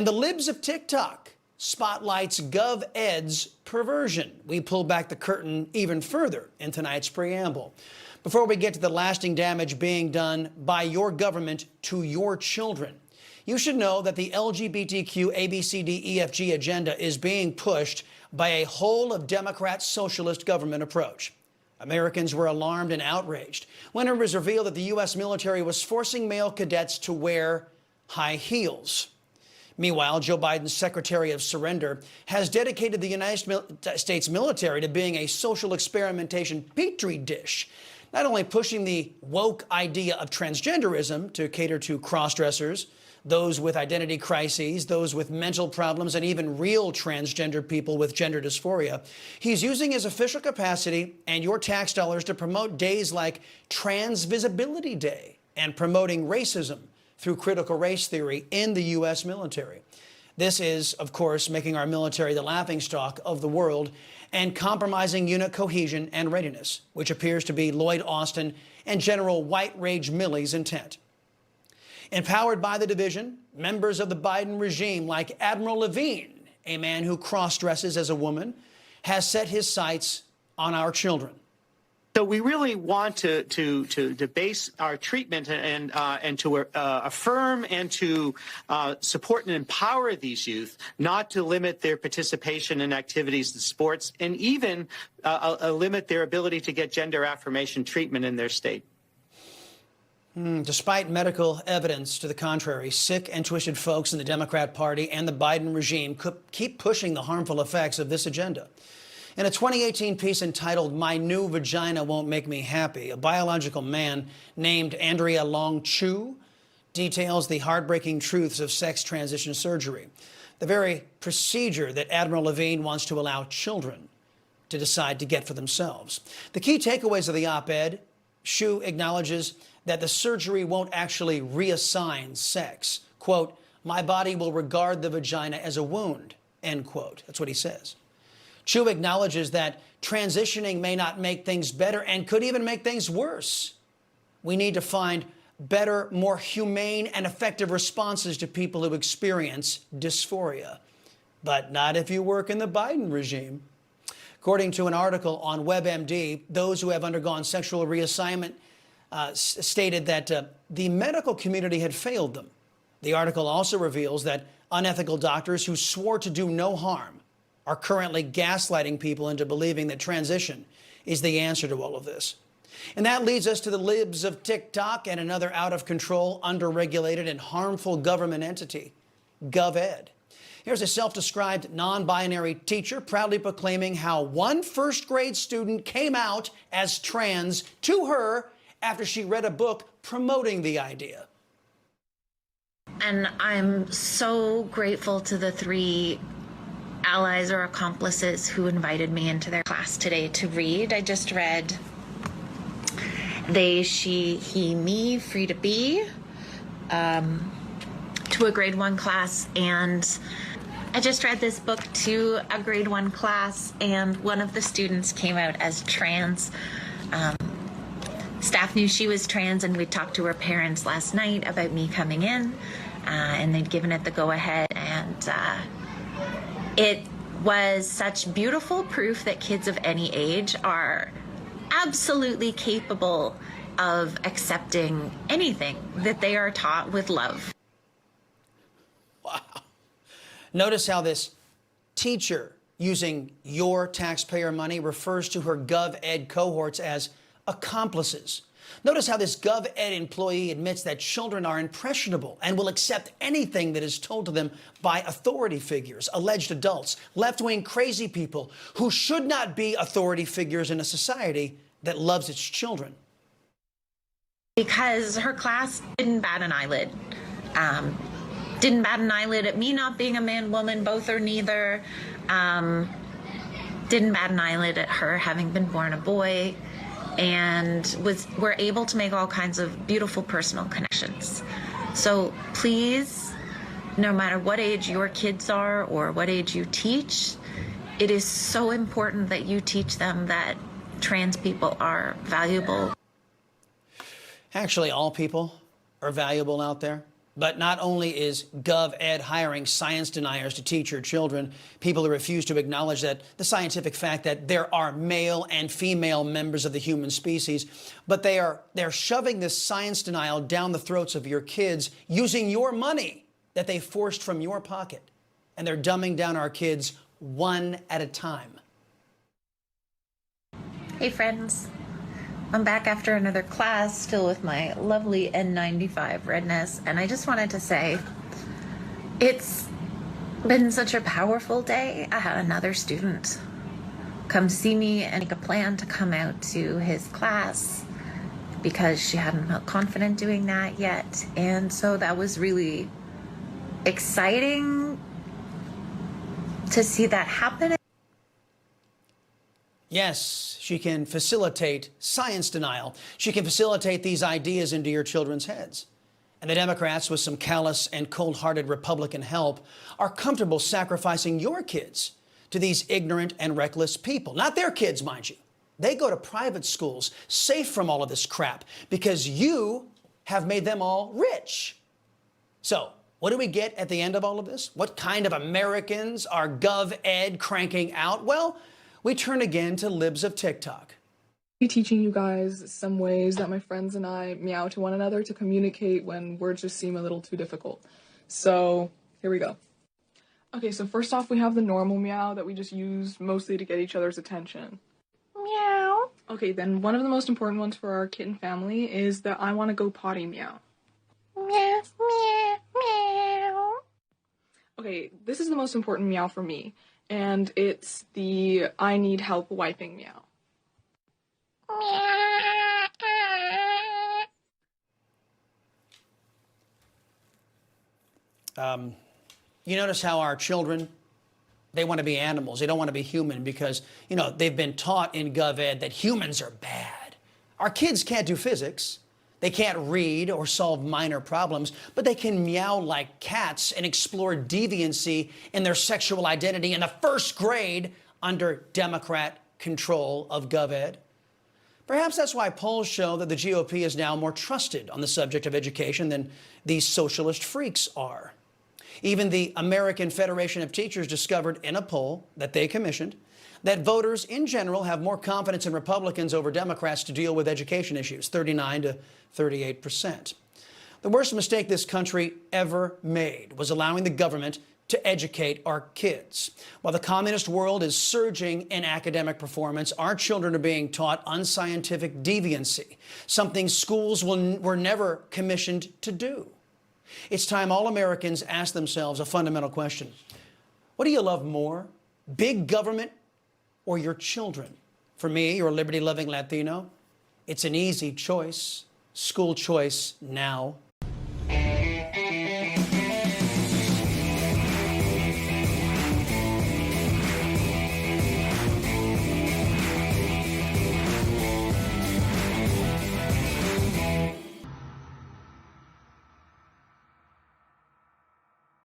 The Libs of TikTok spotlights Gov-Ed's perversion. We pull back the curtain even further in tonight's preamble. Before we get to the lasting damage being done by your government to your children, you should know that the LGBTQ ABCDEFG agenda is being pushed by a whole of Democrat socialist government approach. Americans were alarmed and outraged when it was revealed that the U.S. military was forcing male cadets to wear high heels. Meanwhile, Joe Biden's Secretary of Surrender has dedicated the United States military to being a social experimentation petri dish, not only pushing the woke idea of transgenderism to cater to cross-dressers, those with identity crises, those with mental problems, and even real transgender people with gender dysphoria. He's using his official capacity and your tax dollars to promote days like Trans Visibility Day and promoting racism through critical race theory in the U.S. military. This is, of course, making our military the laughingstock of the world and compromising unit cohesion and readiness, which appears to be Lloyd Austin and General White Rage Milley's intent. Empowered by the division, members of the Biden regime like Admiral Levine, a man who cross-dresses as a woman, has set his sights on our children. So we really want to base our treatment and to affirm and to support and empower these youth, not to limit their participation in activities and sports, and even limit their ability to get gender affirmation treatment in their state. Despite medical evidence to the contrary, sick and twisted folks in the Democrat Party and the Biden regime keep pushing the harmful effects of this agenda. In a 2018 piece entitled "My New Vagina Won't Make Me Happy," a biological man named Andrea Long Chu details the heartbreaking truths of sex transition surgery, the very procedure that Admiral Levine wants to allow children to decide to get for themselves. The key takeaways of the op-ed: Chu acknowledges that the surgery won't actually reassign sex. Quote, "My body will regard the vagina as a wound," end quote. That's what he says. Chu acknowledges that transitioning may not make things better and could even make things worse. We need to find better, more humane and effective responses to people who experience dysphoria. But not if you work in the Biden regime. According to an article on WebMD, those who have undergone sexual reassignment stated that the medical community had failed them. The article also reveals that unethical doctors who swore to do no harm are currently gaslighting people into believing that transition is the answer to all of this. And that leads us to the Libs of TikTok and another out-of-control, under-regulated, and harmful government entity, Gov-Ed. Here's a self-described non-binary teacher proudly proclaiming how one first-grade student came out as trans to her after she read a book promoting the idea. And I'm so grateful to the 3 allies or accomplices who invited me into their class today to read. I just read They, She, He, Me, Free to Be to a grade 1 class, and I just read this book to a grade 1 class, and one of the students came out as trans. Staff knew she was trans, and we talked to her parents last night about me coming in, and they'd given it the go-ahead, and it was such beautiful proof that kids of any age are absolutely capable of accepting anything that they are taught with love. Wow. Notice how this teacher, using your taxpayer money, refers to her Gov-Ed cohorts as accomplices. Notice how this Gov-Ed employee admits that children are impressionable and will accept anything that is told to them by authority figures, alleged adults, left-wing crazy people who should not be authority figures in a society that loves its children. Because her class didn't bat an eyelid. Didn't bat an eyelid at me not being a man-woman, both or neither. Didn't bat an eyelid at her having been born a boy. And were able to make all kinds of beautiful personal connections. So please, no matter what age your kids are or what age you teach, it is so important that you teach them that trans people are valuable. Actually, all people are valuable out there. But not only is Gov-Ed hiring science deniers to teach your children, people who refuse to acknowledge that the scientific fact that there are male and female members of the human species, but they're shoving this science denial down the throats of your kids using your money that they forced from your pocket. And they're dumbing down our kids one at a time. Hey friends, I'm back after another class, still with my lovely N95 redness, and I just wanted to say, it's been such a powerful day. I had another student come see me and make a plan to come out to his class because she hadn't felt confident doing that yet, and so that was really exciting to see that happen. Yes, she can facilitate science denial. She can facilitate these ideas into your children's heads. And the Democrats, with some callous and cold-hearted Republican help, are comfortable sacrificing your kids to these ignorant and reckless people. Not their kids, mind you. They go to private schools, safe from all of this crap, because you have made them all rich. So, what do we get at the end of all of this? What kind of Americans are Gov-Ed cranking out? Well, we turn again to Libs of TikTok. Teaching you guys some ways that my friends and I meow to one another to communicate when words just seem a little too difficult. So here we go. Okay, so first off we have the normal meow that we just use mostly to get each other's attention. Meow. Okay, then one of the most important ones for our kitten family is the I want to go potty meow. Meow, meow, meow. Okay, this is the most important meow for me. And it's the I need help wiping meow. You notice how our children, they want to be animals. They don't want to be human because, you know, they've been taught in Gov-Ed that humans are bad. Our kids can't do physics. They can't read or solve minor problems, but they can meow like cats and explore deviancy in their sexual identity in the first grade under Democrat control of Gov-Ed. Perhaps that's why polls show that the GOP is now more trusted on the subject of education than these socialist freaks are. Even the American Federation of Teachers discovered in a poll that they commissioned that voters in general have more confidence in Republicans over Democrats to deal with education issues, 39 to 38%. The worst mistake this country ever made was allowing the government to educate our kids. While the communist world is surging in academic performance, our children are being taught unscientific deviancy, something schools were never commissioned to do. It's time all Americans ask themselves a fundamental question. What do you love more, big government or your children? For me, your liberty-loving Latino, it's an easy choice. School choice now.